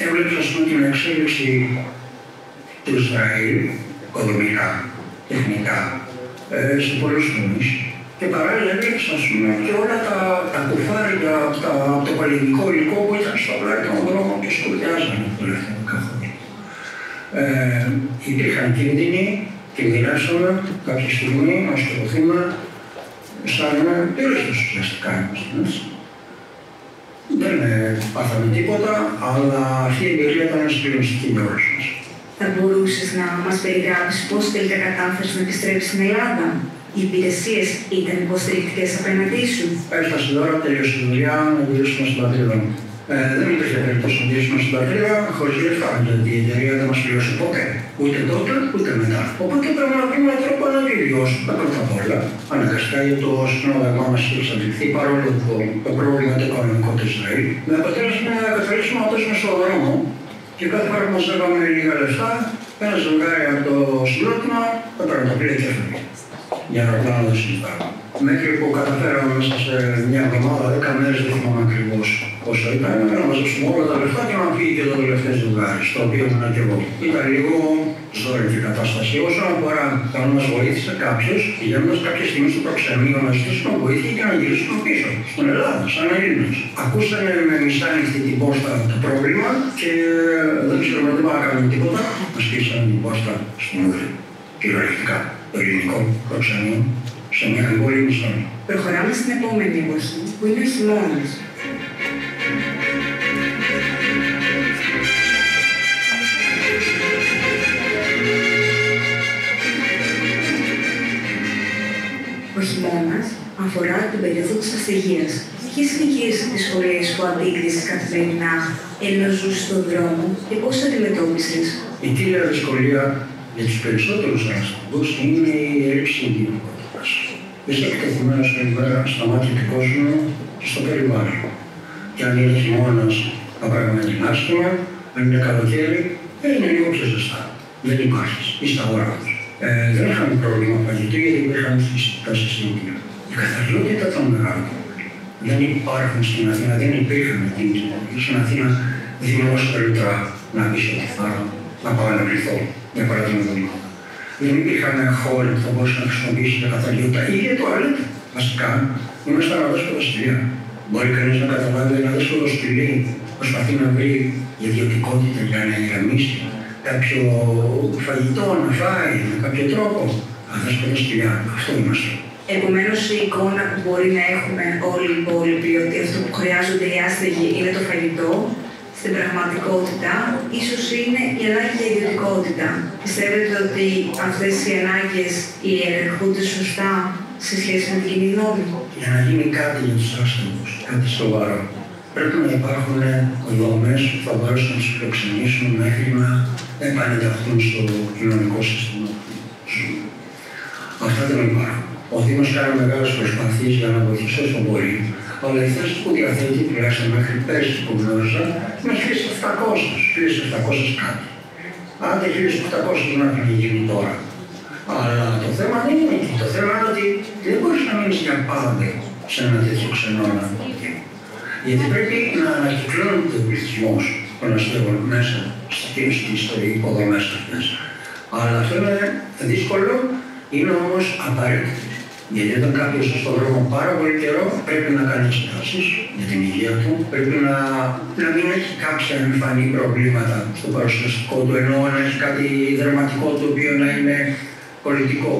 Έβλεψα, ας πούμε, την εξέλιξη του Ισραήλ, οικονομικά, τεχνικά, σε πολλούς τομείς. Και παράλληλα έβλεψα, ας πούμε, και όλα τα κουφάρια από το παλαιστινικό υλικό που ήταν στο πλάι των δρόμων και σκοτειάζανε το τελευταίο καθόλου. Υπήρχαν κίνδυνοι και μοιράσαμε κάποια στιγμή να σκοτωθούμε σαν τουρίστες ουσιαστικά είμαστε. Δεν πάθαμε τίποτα, αλλά αυτή η εμπειρία ήταν συγκλονιστική για όλους μας. Θα μπορούσες να μας περιγράψεις πώς τελικά κατάφερες να επιστρέψεις στην Ελλάδα? Οι υπηρεσίες ήταν υποστηρικτικές απέναντί σου? Έφτασε η ώρα, τελείωσε η δουλειά, να γυρίσουμε στην πατρίδα μου. Δεν υπήρχε περίπτωση να γυρίσουμε στην πατρίδα χωρίς λεφτά, γιατί η εταιρεία δεν μας πληρώσει ποτέ. Ούτε τότε, ούτε μετά. Οπότε πρέπει να βρούμε τρόπο να βιώσουμε πρώτα απ' όλα. Αναγκαστικά γιατί το συνόδευμα μας είχε εξαντληθεί, παρόλο που το πρόβλημα το οικονομικό του Ισραήλ, με αποτέλεσμα να καταλήξουμε να πέσουμε στον δρόμο και κάθε φορά που μας έβαμε λίγα λεφτά, ένα ζευγάρι από το συγκρότημα έπαιρνε το πλοίο και έφυγε. Για να ρωτάω να το συζητάμε. Μέχρι που καταφέραμε μέσα σε μια εβδομάδα, 10 μέρες, δεν θυμάμαι ακριβώς πόσο ήταν, να μαζέψουμε όλα τα λεφτά και να φύγει και το τελευταίο ζευγάρι, στο οποίο ήμουν και εγώ. Ήταν λίγο ζώρικη κατάσταση. Όσον αφορά το να μας βοήθησε κάποιος, πηγαίνοντας κάποια στιγμή στο προξενείο να ζητήσουμε βοήθεια και να γυρίσουμε πίσω, στην Ελλάδα, σαν Έλληνες. Ακούσανε με μισά ανοιχτή την πόρτα το πρόβλημα και δεν ξέρουμε τι να κάνουμε τίποτα. Μας κλείσανε την πόρτα στην Ούγρη. Κυριολεκτικά, το ελληνικό προξενείο, σε μια εμπόλεμη ζώνη. Προχωράμε στην επόμενη εποχή, που είναι ο χειμώνας. Ο χειμώνας αφορά την περίοδο της αστεγίας. Ποιες είναι οι δυσκολίες που αντίκρισες καθημερινά ενώ ζούσες στον δρόμο και πώς τα αντιμετώπισες? Η κύρια δυσκολία για τους περισσότερους ανθρώπους είναι η έλλειψη κινητικότητας. Είσαι εκτεθειμένος σήμερα στα μάτια του κόσμου και στο περιβάλλον. Και αν είναι χειμώνας, τα πράγματα είναι άσχημα, αν είναι καλοκαίρι, είναι λίγο πιο ζεστά. Δεν υπάρχεις, είσαι αγοράδος. Δεν είχαμε πρόβλημα φαγητού γιατί υπήρχαν φυσικά συστήματα. Η καθαριότητα ήταν μεγάλο πρόβλημα. Δεν υπάρχουν στην Αθήνα, δεν υπήρχαν στην Αθήνα δημόσια λουτρά να πεις ότι θα πάω να πληθώ, για παράδειγμα εβδομάδα. Δεν υπήρχαν χώροι που θα μπορούσε να χρησιμοποιήσει τα καθαριότητα ή για τουαλέτ. Βασικά, είμαστε αναδός ποδοσφαιρία. Μπορεί κανείς να καταλάβει ένα αναδός ποδοσφαιρία προσπαθεί να βρει ιδιωτικότητα για να ηρεμήσει κάποιο φαγητό να φάει με κάποιο τρόπο. Αναδός ποδοσφαιρία, αυτό είμαστε. Επομένως, η εικόνα που μπορεί να έχουμε όλοι οι υπόλοιποι ότι αυτό που χρειάζονται οι άστεγοι είναι το φαγητό, στην πραγματικότητα, ίσως είναι η ανάγκη για ιδιωτικότητα. Πιστεύετε ότι αυτές οι ανάγκες ιεραρχούνται σωστά σε σχέση με την κοινή γνώμη? Για να γίνει κάτι για τους άστεγους, κάτι σοβαρό, πρέπει να υπάρχουν δομές που θα μπορέσουν να τους φιλοξενήσουν μέχρι να επανενταχθούν στο κοινωνικό σύστημα. Αυτά δεν υπάρχουν. Ο Δήμος κάνει μεγάλες προσπάθειες για να βοηθήσει όσο μπορεί. Αλλά οι θέσεις που διαθέτει, τουλάχιστον μέχρι πέρσι που γνώριζα, είναι 1.700 κάτι. Άντε 1.800 δεν έχουν γίνει τώρα. Αλλά το θέμα δεν είναι εκεί. Το θέμα είναι ότι δεν μπορείς να μείνεις για πάντα σε ένα τέτοιο ξενώνα. Γιατί πρέπει να ανακυκλώνεται ο πληθυσμός των αστέγων μέσα στις υποδομές αυτές. Αλλά αυτό είναι δύσκολο, είναι όμως απαραίτητο. Γιατί όταν κάποιος στον δρόμο πάρα πολύ καιρό πρέπει να κάνει εξετάσεις για την υγεία του, πρέπει να μην έχει κάποια εμφανή προβλήματα στο παρουσιαστικό του, ενώ να έχει κάτι δραματικό το οποίο να είναι πολιτικό.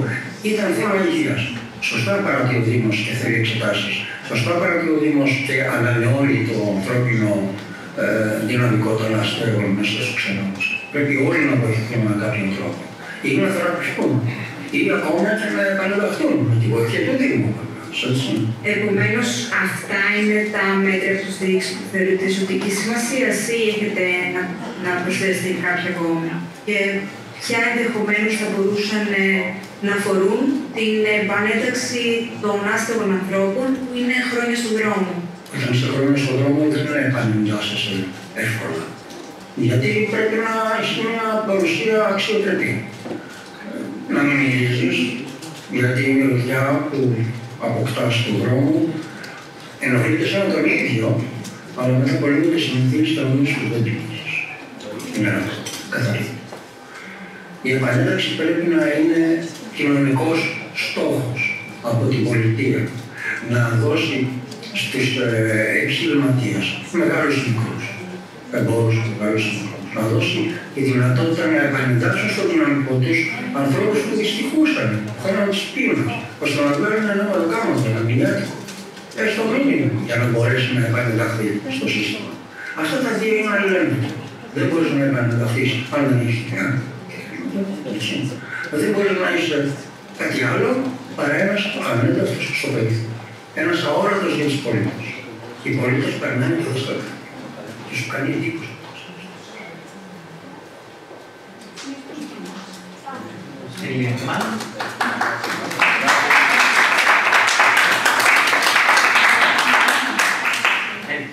Ήταν θέμα υγείας. Σωστά παρατεί ο Δήμος και θέλει εξετάσεις. Σωστά παρατεί ο Δήμος και ανανεώνει το ανθρώπινο δυναμικό των αστέγων μέσα στους ξενώνες. Πρέπει όλοι να βοηθούν με κάποιον τρόπο. Ή να θεραπευτούν. Ή ακόμα και να επανενταχθούν με τη βοήθεια του Δήμου. Επομένως, αυτά είναι τα μέτρα που θεωρείτε ζωτικής σημασίας ή έχετε να προσθέσετε κάποια ακόμα? Και ποια ενδεχομένως θα μπορούσαν να αφορούν την επανένταξη των άστεγων ανθρώπων που είναι χρόνια στον δρόμο? Όταν είσαι χρόνια στον δρόμο δεν επανεντάσσεσαι εύκολα. Γιατί πρέπει να έχει μια παρουσία αξιοπρεπή. Να μην μυρίζεις, γιατί η μυρωδιά που αποκτάς στον δρόμο ενοχλείται σαν τον ίδιο, Αλλά μετά από λίγο τις συνηθίσεις θα δούμε στους δεν τύχεις. Είναι καθαρή. Η επανένταξη πρέπει να είναι κοινωνικός στόχος από την πολιτεία. Να δώσει στους επιχειρηματίες, μεγάλους ή μικρούς, εμπόρους, μεγάλους ή μικρούς, να δώσει τη δυνατότητα να επανεντάξουν στο δυναμικό τους ανθρώπους που δυστυχούσαν, θέλουν τις πείρας, ώστε να βγάλουν ένα γάμο, ένα μηνιάτικο. Έστω μήνυμα για να μπορέσει να επανενταχθεί στο σύστημα. Αυτά τα δύο είναι αλληλένδετα. Δεν μπορείς να επανενταχθείς αν δεν έχεις πια. Δεν μπορείς να είσαι κάτι άλλο παρά ένας ανένταυτος στο παιδί. Ένας αόρατος για τους πολίτες. Οι πολίτες περνάνε και δεν στέλνουν. Και σου κάνει εντύπωση.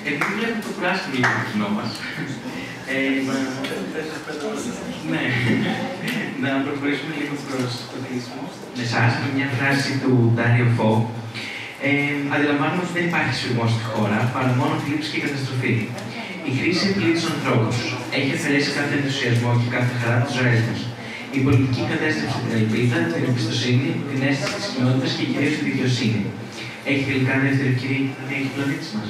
Επειδή βλέπουμε το πράσινο λίγο το κοινό μας, να προχωρήσουμε λίγο προς το κλείσιμο. Με εσάς, με μια φράση του Ντάριο Φω, αντιλαμβάνομαι ότι δεν υπάρχει σφιγμός στη χώρα, παρά μόνο θλίψη και καταστροφή. Η κρίση επιλύει τους ανθρώπους. Έχει αφαιρέσει κάθε ενθουσιασμό και κάθε χαρά της ζωής μας. Η πολιτική κατέστρεψε την ελπίδα, την εμπιστοσύνη, την αίσθηση της κοινότητας και κυρίως τη δικαιοσύνη. Έχει τελικά δεύτερη ευκαιρία να διέχει ο πλανήτης μας.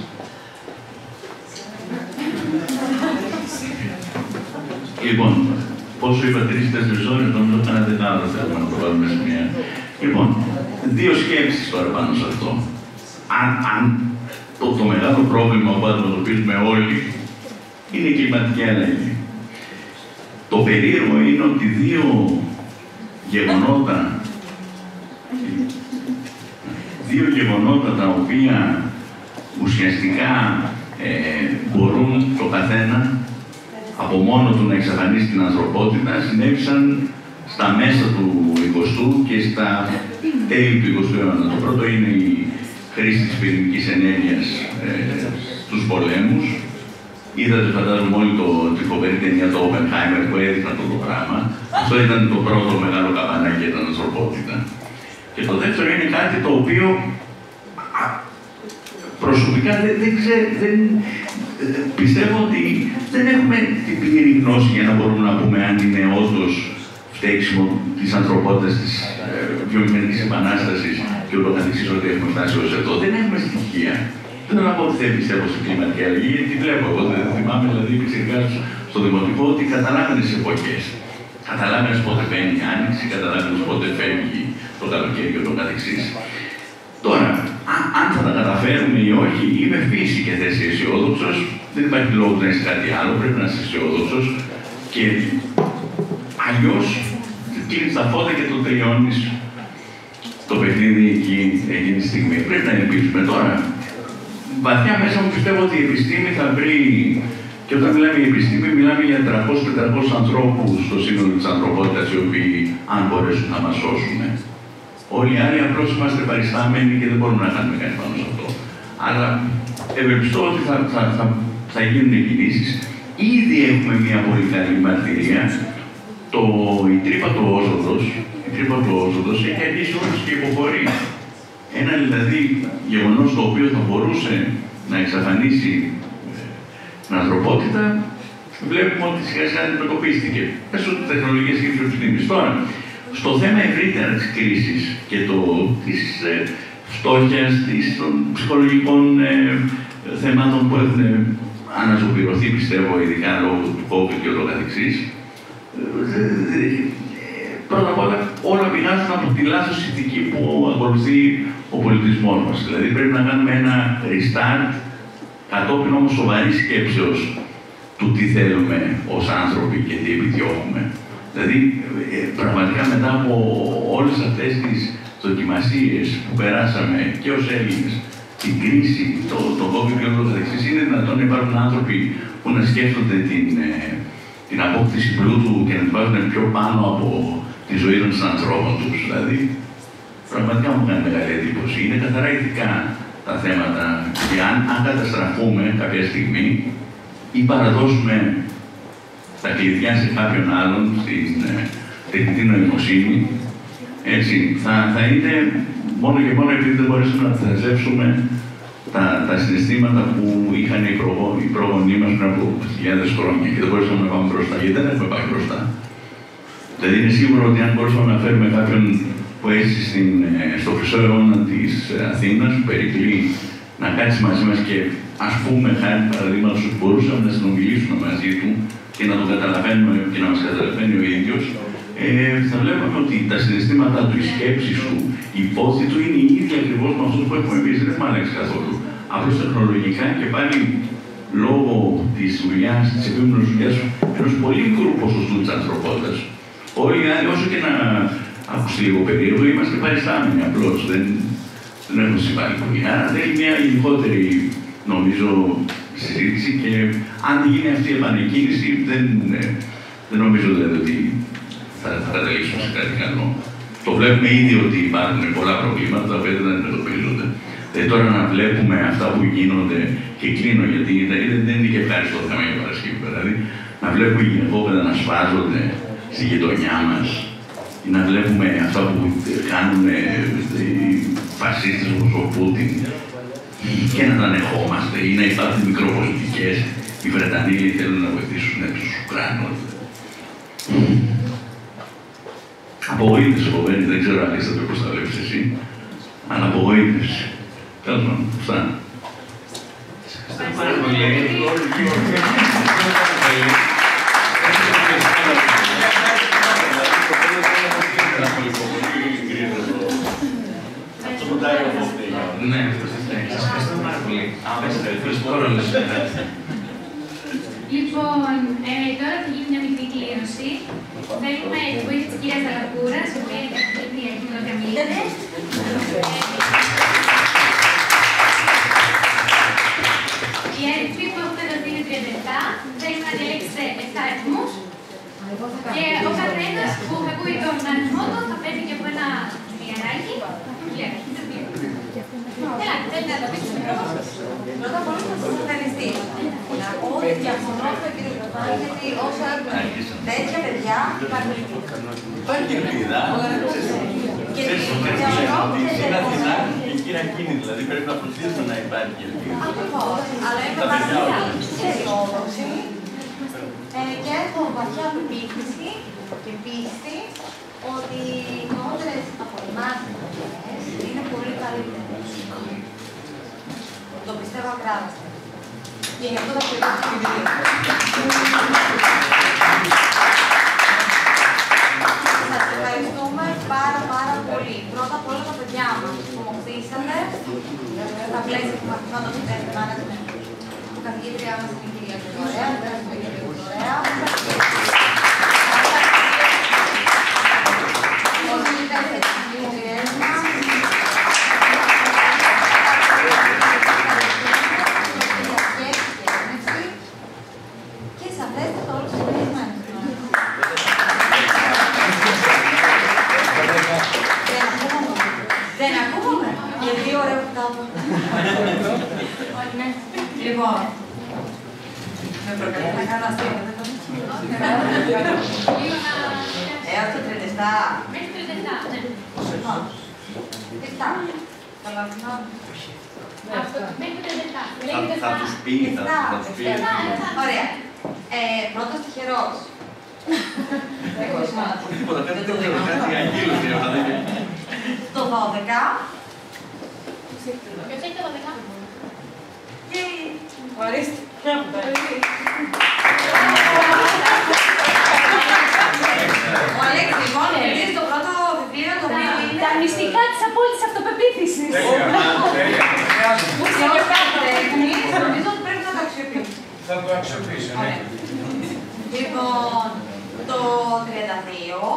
Λοιπόν, πόσο είπα 3-4 ώρες, νομίζω κάνατε άλλο θέμα να το βάλουμε σε μια. Λοιπόν, δύο σκέψεις τώρα πάνω σε αυτό. Αν το μεγάλο πρόβλημα που αντιμετωπίζουμε όλοι είναι η κλιματική αλλαγή. Το περίεργο είναι ότι δύο γεγονότα τα οποία ουσιαστικά μπορούν το καθένα από μόνο του να εξαφανίσει την ανθρωπότητα, συνέβησαν στα μέσα του 20ου και στα τέλη του 20ου αιώνα. Το πρώτο είναι η χρήση της πυρηνικής ενέργειας στους πολέμους. Είδατε, φαντάζομαι, όλοι τη φοβερή ταινία του Oppenheimer που έδειχνε αυτό το πράγμα. Αυτό ήταν το πρώτο μεγάλο καμπανάκι για την ανθρωπότητα. Και το δεύτερο είναι κάτι το οποίο προσωπικά πιστεύω ότι δεν έχουμε την πλήρη γνώση για να μπορούμε να πούμε αν είναι όντως φταίξιμο της ανθρωπότητας, της βιομηχανικής επανάστασης και ούτω καθεξής ότι έχουμε φτάσει ως εδώ. Δεν έχουμε στοιχεία. Δεν θέλω να πω ότι δεν πιστεύω στην κλιματική αλλαγή, γιατί τη βλέπω. Εγώ δεν θυμάμαι, δηλαδή, εξεργάζω στο δημοτικό ότι καταλάβαινε τις εποχές. Καταλάβαινε πότε μπαίνει η άνοιξη, καταλάβαινε πότε φεύγει το καλοκαίρι και ούτω καθεξής. Τώρα, αν θα τα καταφέρουμε ή όχι, είμαι φύση και θέση αισιόδοξος. Δεν υπάρχει λόγο να είσαι κάτι άλλο, πρέπει να είσαι αισιόδοξος. Και αλλιώς κλείνεις τα φώτα και το τελειώνεις το παιχνίδι εκείνη τη στιγμή. Πρέπει να ελπίζουμε τώρα. Βαθιά μέσα μου πιστεύω ότι η επιστήμη θα βρει. Και όταν μιλάμε για επιστήμη, μιλάμε για 300-400 ανθρώπους στο σύνολο της ανθρωπότητας, οι οποίοι, αν μπορέσουν, να μας σώσουν. Όλοι οι άλλοι απλώς είμαστε παριστάμενοι και δεν μπορούμε να κάνουμε κάτι πάνω σε αυτό. Αλλά ευελπιστώ ότι θα γίνουν κινήσεις. Ήδη έχουμε μια πολύ καλή μαρτυρία. Η τρύπα του όζοντος έχει αρχίσει όλος και υποχωρεί. Ένα δηλαδή γεγονός το οποίο θα μπορούσε να εξαφανίσει την ανθρωπότητα, βλέπουμε ότι σιγά σιγά αντιμετωπίστηκε μέσω της τεχνολογίας και της επιστήμης. Τώρα, στο θέμα ευρύτερα της κρίσης και της φτώχειας, των ψυχολογικών θεμάτων που έχουν αναζωπηρωθεί, πιστεύω, ειδικά λόγω του COVID και ούτω καθεξής, πρώτα απ' όλα πηγάζουν από τη λάθος ηθική που ακολουθεί ο πολιτισμός μας. Δηλαδή πρέπει να κάνουμε ένα restart, κατόπιν όμως σοβαρής σκέψεως του τι θέλουμε ως άνθρωποι και τι επιδιώκουμε. Δηλαδή, πραγματικά μετά από όλες αυτές τις δοκιμασίες που περάσαμε και ως Έλληνες, την κρίση, το COVID και όλο το καθεξής, είναι δυνατόν να υπάρχουν άνθρωποι που να σκέφτονται την απόκτηση πλούτου και να την βάζουν πιο πάνω από τη ζωή των ανθρώπων τους. Δηλαδή, πραγματικά μου κάνει μεγάλη εντύπωση. Είναι καθαρά ηθικά τα θέματα και αν καταστραφούμε κάποια στιγμή ή παραδώσουμε τα κλειδιά σε κάποιον άλλον, στην τεχνητή νοημοσύνη, έτσι, θα είναι μόνο και μόνο επειδή δεν μπορέσουμε να θεσέψουμε τα συναισθήματα που είχαν οι πρόγονοί μας πριν από χιλιάδες χρόνια και δεν μπορούσαμε να πάμε μπροστά, γιατί δεν έχουμε πάει μπροστά. Δηλαδή είναι σίγουρο ότι αν μπορούσαμε να φέρουμε κάποιον που έζησε στο χρυσό αιώνα της Αθήνας, που περικλεί να κάτσει μαζί μας και ας πούμε χάρη παραδείγματος ότι μπορούσαμε να συνομιλήσουμε μαζί του και να τον καταλαβαίνουμε και να μας καταλαβαίνει ο ίδιος, θα βλέπαμε ότι τα συναισθήματά του, οι σκέψεις του, η πόθη του είναι η ίδια ακριβώς με αυτό που έχουμε εμείς. Δεν έχουμε αλλάξει καθόλου. Απλώς τεχνολογικά και πάλι λόγω της δουλειάς, της επίμονης δουλειάς ενός πολύ μικρού ποσοστού της ανθρωπότητας. Όλοι οι άλλοι, όσο και να άκουσε λίγο περίεργο, είμαστε παριστάμενοι απλώς. Δεν έχουμε συμβάλει πολύ. Άρα θέλει μια γενικότερη, νομίζω, συζήτηση και αν δεν γίνει αυτή η επανεκκίνηση, δεν νομίζω δηλαδή ότι θα καταλήξουμε σε κάτι καλό. Το βλέπουμε ήδη ότι υπάρχουν πολλά προβλήματα τα οποία δεν αντιμετωπίζονται. Τώρα να βλέπουμε αυτά που γίνονται και κλείνω, γιατί δεν είναι και ευχάριστο θέμα για Παρασκευή, δηλαδή να βλέπουμε οι γυναικόπαιδα να σφάζονται στη γειτονιά μας, ή να βλέπουμε αυτά που κάνουν οι φασίστες όπως ο Πούτιν και να τα ανεχόμαστε ή να υπάρχουν μικροπολιτικές. Οι Βρετανοί θέλουν να βοηθήσουν τους Ουκρανούς. Απογοήτευση φοβαίνει, δεν ξέρω αν είστε πώς τα βλέπεις εσύ, αλλά απογοήτευση. Τέλος πάντων, φτάνει. Πάρα πολύ. Ναι, αυτό είναι. Σας ευχαριστώ πάρα πολύ. Λοιπόν, τώρα θα γίνει μια μικρή κλήρωση. Θέλουμε τη βοήθεια της κυρίας Δαλακούρας, η οποία είναι καθηγήτρια και κοινοκαμιλήτρες. Οι αριθμοί που έχουν δοθεί είναι 37. Θέλουμε να διαλέξετε 7 αριθμούς. Και ο καθένας που θα ακούει τον αριθμό του θα παίρνει και από ένα μοιράκι. Θέλετε να το πείτε στο μικρόφωνο. Πρώτα απ' όλα θα σας ευχαριστήσω. Να πω ότι διαφωνώ με τον κύριο Γιωβάνη, γιατί όσο έχουν τέτοια παιδιά υπάρχει. Υπάρχει ελπίδα. Και διαφωνώ ότι στην Αθηνά η κυρία Κίνη, δηλαδή πρέπει να φροντίσουμε να υπάρχει ελπίδα. ακριβώς. Αλλά είμαι πάρα πολύ αισιόδοξη και έχω βαθιά πεποίθηση και πίστη ότι οι νεότερες από εμάς είναι πολύ καλύτερες. Το πιστεύω ακράδαστα. Και γι' αυτό θα προηγήσω την βιβλία. Σας ευχαριστούμε πάρα πολύ. Πρώτα απ' όλα τα παιδιά μας που μοθήσατε στα πλαίσια του μαθήματος του Test Management, που καθηγήτριά μας είναι η κυρία Γρηγορέα. Ευχαριστούμε κυρία Γρηγορέα. Όσοι ήταν σε κοινωνίες μας, και σαφέστατα όλους τους συνδεσμένους. Δεν ακούγομαι, γιατί ωραίο που τα πω. Λοιπόν, με προκαλεί να κάνω αστείο, δεν το έως το 37. Μέχρι το 37, ναι. 7. Καλά, Μέχρι το 37. Θα τους πει, θα τους πει. Ωραία. Πρώτος τυχερός. Εγώ ήμουν. Τίποτα, κάτι αγγείλωση. Το 12. Ποιος έχει το 12? Ορίστε. Ο Αλέξης λοιπόν κερδίζει το πρώτο βιβλίο το οποίο είναι Τα μυστικά της απόλυτης αυτοπεποίθησης. σε όλα τα τέχνη, νομίζω ότι πρέπει να το αξιοποιήσει. Θα το αξιοποιήσω, ναι. Λοιπόν, το 32.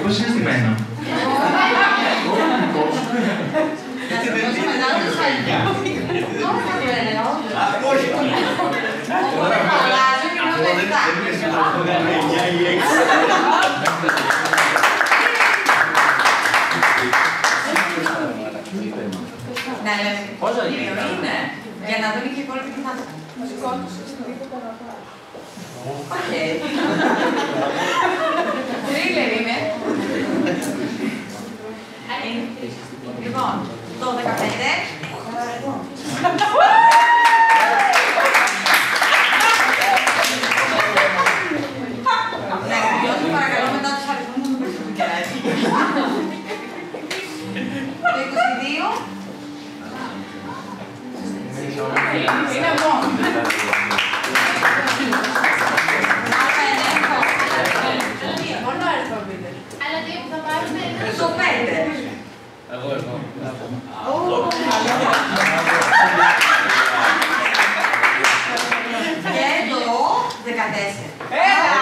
Πώς είναι στημένο? Να σας δώσω μετά τους αριθμούς. Τώρα θα το λέω. Οπότε θα αλλάζω και να το να λέμε πόσο είναι, για να δουν και οι υπόλοιποι τι θα Οκ. Θρίλερ είναι. Λοιπόν, το 15. Ναι, διότι παρακαλώ μετά τους αριθμούς μου πέφτουν και έτσι. Το 22. Είναι εγώ. Μόνο αριθμό πείτε. Αλλά τι θα πάρουμε Το 5. Εγώ. Και το 14. Έλα,